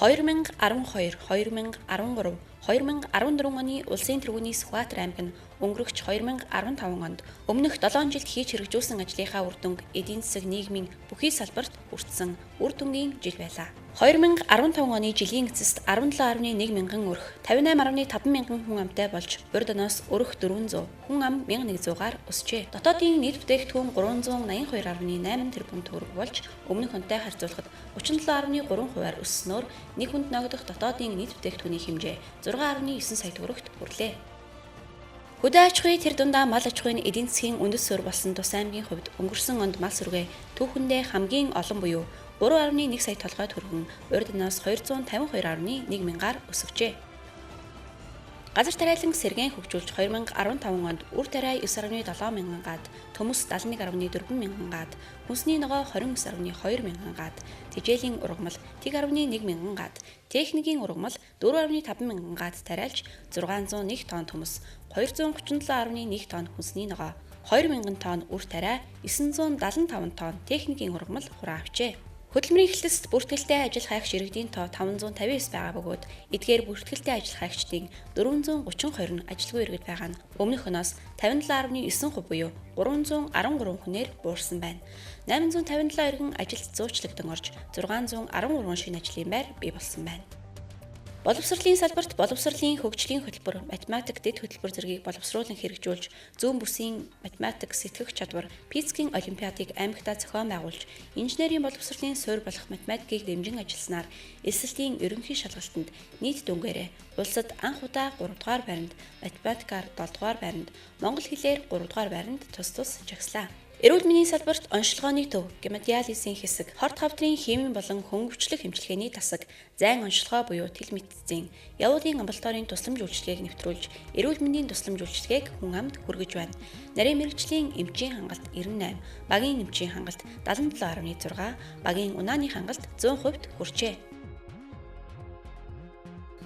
2012, 2013, 2014 оны улсын тэргүүний Сүхбаатар аймаг нь өнгөрөгч 2015 онд өмнөх 7 жилд хийж хэрэгжүүлсэн ажлынхаа үр дүнг эдийн засаг нийгмийн бүхий салбарт хүртсэн үр дүнгийн жил байлаа. 2015 оны жилийн эцэст 17.1 мянган өрх, 58.5 мянган хүн амтай болж урд оноос өрх 400, хүн ам 1100-аар өсжээ. Дотоодын нийт бүтээгдэхүүн 382.8 тэрбум төгрөг болж өмнөх онтой харьцуулахад 37.3%-аар өсснөөр нэг хүнд ногдох дотоодын нийт бүтээгдэхүүний хэмжээ 6.9 сая төгрөгт хүрлээ. Хөдөө аж ахуй тэр дундаа мал аж ахуйн эдийн засгийн үндэс суурь болсон Тус аймгийн хувьд өнгөрсөн онд мал сүргээ түүхэндээ хамгийн олон буюу 3.1 сая толгой төгрөгөн урд оноос 252.1 мянгаар өсөжээ. Газар тариалан сэргээн хөгжүүлж 2015 онд үр тариа 9.7 мянган гад, төмөс 71.4 мянган гад, хүнсний ногоо 29.2 мянган гад, тэжээлийн ургамал 1.1 мянган гад, техникийн ургамал 4.5 мянган гад тариалж 601 тонн төмөс, 237.1 тонн хүнсний ногоо, 2 мянган тонн үр тариа, 975 тонн техникийн ургамал хураа авчээ. Хөдөлмөрийн эхлэлд бүртгэлтэй ажиллах хайгч иргэдийн тоо 559 байгаа бөгөөд эдгээр бүртгэлтэй ажиллах хайгчдын 432 нь ажилгүй иргэд байгаа нь өмнөх оноос 57.9% буюу 313 хүнээр буурсан байна. 857 иргэн ажилд зуучлагдсан орж 613 шинэ ажлын байр бий болсон байна. Боловсролын салбарт боловсролын хөгжлийн хөтөлбөр, математик дэд хөтөлбөр зэргийг боловсруулан хэрэгжүүлж, зүүн бүсийн математик сэтгэх чадвар, физикийн олимпиадыг аймагтаа зохион байгуулж, инженерийн боловсролын суурь болох математикийг дэмжин ажилласнаар эсэлтийн ерөнхий шалгалтанд нийт дүнгээрээ улсад анх удаа 3 дугаар байранд, математикаар 7 дугаар байранд, монгол хэлээр 3 дугаар байранд тус жагслаа. Эрүүл мэндийн салбарт онцлогооны төв, гемодиализийн хэсэг, хорт хавдрын химийн болон хөнгөвчлөх эмчилгээний тасаг, зайн онцлогоо буюу тэл мэдцийн, явуулын амбулаторийн тусламж үйлчилгээг нэвтрүүлж, эрүүл мэндийн тусламж үйлчилгээг хүн амд хүргэж байна. Нарийн мэргэжлийн эмчийн хангалт 98, багийн эмчийн хангалт 77.6, багийн унааны хангалт 100% хүрчээ.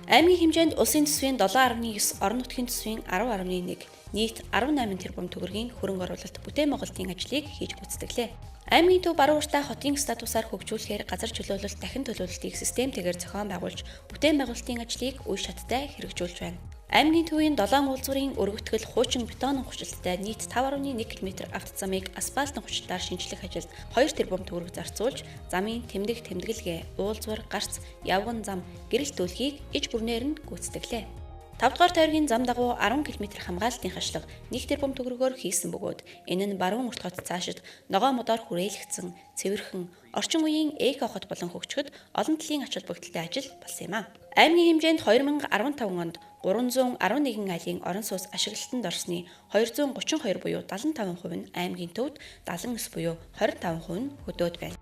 Аймгийн хэмжээнд улсын төсвийн 7.9, орон нутгийн төсвийн 10.1, нийт 18 тэрбум төгрөгийн хөрөнгө оруулалт бүтээн байгуулалтын ажлыг хийж гүйцэтгэлээ. Аймгийн төв баруун уртаа хотын статусаар хөгжүүлэхээр газар чөлөөлөлт дахин төлөвлөлтийг системтэйгээр зохион байгуулж, бүтээн байгуулалтын ажлыг үе шаттай хэрэгжүүлж байна. Аймгийн төвийн 7 уулзварын өргөтгөл хуучин бетонын хүчилттэй нийт 5.1 км автозамыг асфальтын хүчилтаар шинжлэх ажилд 2 тэрбум төгрөг зарцуулж, замын тэмдэг тэмдэглэгээ, уулзвар, гарц, явган зам, гэрэл төлхийг иж бүрнээр нь гүйцэтгэлээ. 5 дугаар тойргийн зам дагуу 10 км хамгаалалтын хашлага 1 тэрбум төгрөгөөр хийсэн бөгөөд энэ нь баруун урт хот цаашид ногоо модоор хүрээлэгдсэн, цэвэрхэн, орчин үеийн эко хот болон хөгжөхөд олон талын ач холбогдолтой ажил болсон юм а. Аймгийн хэмжээнд 2015 онд 311 айлын орон сууц ашиглалтанд орсны 232 буюу 75% нь аймгийн төвд, 79 буюу 25% нь хөдөөд байна.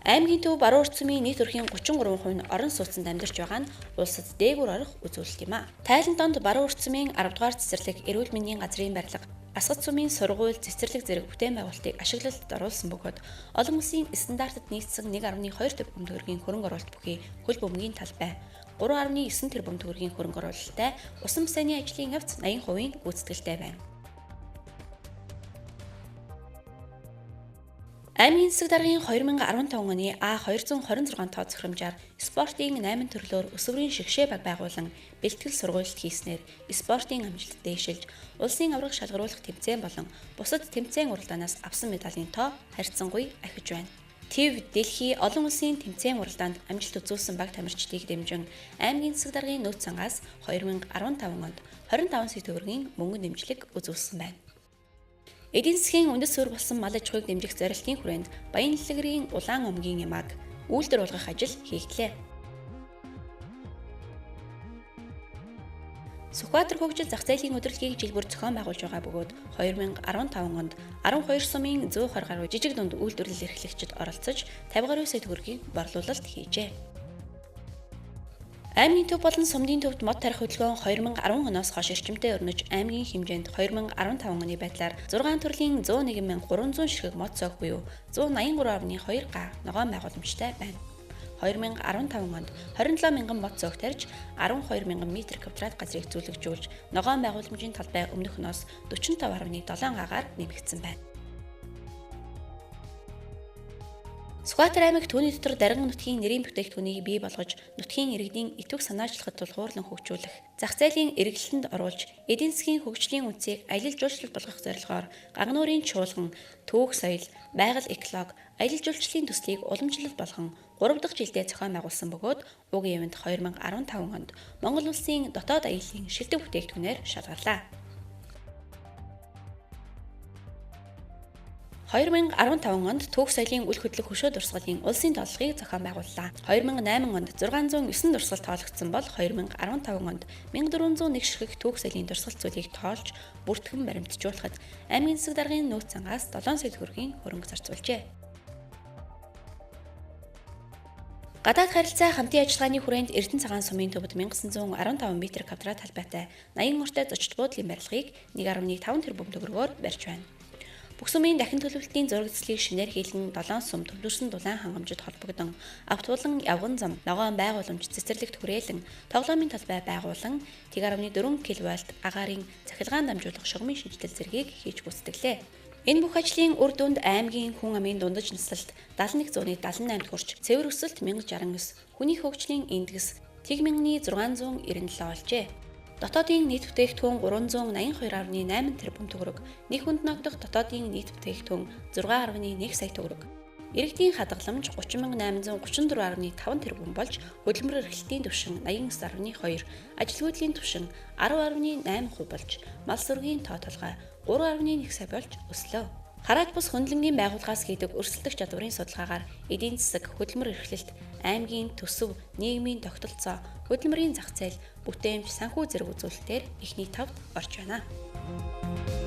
Аймгийн төв баруун урт сүмийн нийт өрхийн 33% нь орон сууцнд амьдарч байгаа нь улсад дээгүүр орох үзүүлэлт юм а. Тайланд донд баруун урт сүмийн 10 дугаар цэцэрлэг эрүүл мэндийн газрын барилга, Асгат сүмийн сургууль, цэцэрлэг зэрэг бүтээн байгуулалтыг ашиглалтад оруулсан бөгөөд олон улсын стандартад нийцсэн 1.2 тэрбум төгрөгийн хөрөнгө оруулалт бүхий хөл бөмбөгийн талбай, 3.9 тэрбум төгрөгийн хөрөнгө оруулалттай усан бассейны ажлын явц 80% гүйцэтгэлтэй байна. Аймгийн засаг даргын 2015 оны А226 тоо зөвхөмжээр спортын 8 төрлөөр өсвөрийн шигшээ баг байгуулан бэлтгэл сургуульд хийснээр спортын амжилт дээшилж, улсын аврах шалгаруулах тэмцээн болон бусад тэмцээн уралдаанаас авсан медалийн тоо харьцангуй ахиж байна. ТИВ Дэлхий олон улсын тэмцээн уралдаанд амжилт үзүүлсэн баг тамирчдыг дэмжин аймгийн засаг даргын нөөц сангаас 2015 онд 25 сая төгрөгийн мөнгө дэмжлэг үзүүлсэн байна. Эдийн засгийн үндэс суурь болсон мал аж ахуйг дэмжих зорилтын хүрээнд Баян Лилэгрийн улаан өмгийн ямааг үйлдвэр болгох ажил хийгдлээ. Сүхбаатар хөгжил зах зээлийн удирдлагыг жил бүр зохион байгуулж байгаа бөгөөд 2015 онд 12 сумын 120 гаруй жижиг дунд үйлдвэрлэл эрхлэгчид оролцож 50 гаруй сая төгрөгийн борлуулалт хийжээ. Аймгийн төв болон сумдын төвд мод тарих хөдөлгөөн 2010 оноос хойш эрчимтэй өрнөж аймгийн хэмжээнд 2015 оны байдлаар 6 төрлийн 101,300 ширхэг мод цог буюу 183.2 га ногоон байгууламжтай байна. 2015 онд 27 мянган мод цог тарьж 12 мянган м² газрыг зүлэгжүүлж ногоон байгууламжийн талбай өмнөх оноос 45.7 гагаар нэмэгдсэн байна. Сүхбаатар аймаг түүний дотор Дарган нутгийн нэрийн бүтээгдэхүүнийг бий болгож, нутгийн иргэдийн итвэх санаачлахад тулгуурлан хөгжүүлэх, зах зээлийн эргэлтэнд оруулж, эдийн засгийн хөгжлийн үндсийг аялал жуулчлал болгох зорилгоор Гагануурын чуулган, түүх соёл, байгаль эколог, аялал жуулчлалын төслийг уламжлал болгон 3 дахь жилдээ зохион байгуулсан бөгөөд уг ивент 2015 онд Монгол улсын дотоод аяллаа шилдэг бүтээгдэхүүнээр шалгарлаа. 2015 онд түүх соёлын үл хөдлөх хөшөө дурсгалын улсын тооллогыг зохион байгууллаа. 2008 онд 609 дурсгал тоологдсон бол 2015 онд 1401 ширхэг түүх соёлын дурсгал зүйлийг тоолж бүртгэн баримтжуулахад аймгийн засаг даргын нөөц зангаас 7 сая төгрөгийн хөрөнгө зарцуулжээ. Гадаад харилцаа хамтын ажиллагааны хүрээнд Эрдэнэ цагаан сумын төвд 1915 м квадрат талбайтай 80 ортой зочид буудлын барилгыг 1.5 тэрбум төгрөгөөр барьж байна. Бүх сумын дахин төлөвлөлтийн зураг зэслийг шинээр хийлгэн 7 сум төвлөрсөн дулаан хангамжид холбогдсон автуулан явган зам, ногоон байгууламж цэцэрлэгт хүрээлэн тоглоомын талбай байгуулан 1.4 кВт агаарын цахилгаан дамжуулах шугамын шинжилэл зэргийг хийж гүйцэтгэлээ. Энэ бүх ажлын үр дүнд аймгийн хүн амын дундаж наслалт 7178-д хүрч цэвэр өсөлт 1069, хүний хөгжлийн индекс 1697 олжээ. Дотоодын нийт бүтээгдэхүүн 382.8 тэрбум төгрөг, нэг хүнд ногдох дотоодын нийт бүтээгдэхүүн 6.1 сая төгрөг. Иргэдийн хадгаламж 30,834.5 тэрбум болж, хөдөлмөр эрхлэлтийн түвшин 89.2, ажилгүйдлийн түвшин 10.8% болж, мал сүргийн тоо толгой 3.1 сая болж өслөө. Харааж бус хөндлөнгийн байгууллагаас хийдэг өрсөлдөх чадварын судалгаагаар эдийн засаг, хөдөлмөр эрхлэлт, аймгийн төсөв, нийгмийн тогтолцоо, хөдөлмөрийн зах зээл, бүтээмж, санхүү зэрэг үзүүлэлтээр эхний 5-д орж байна.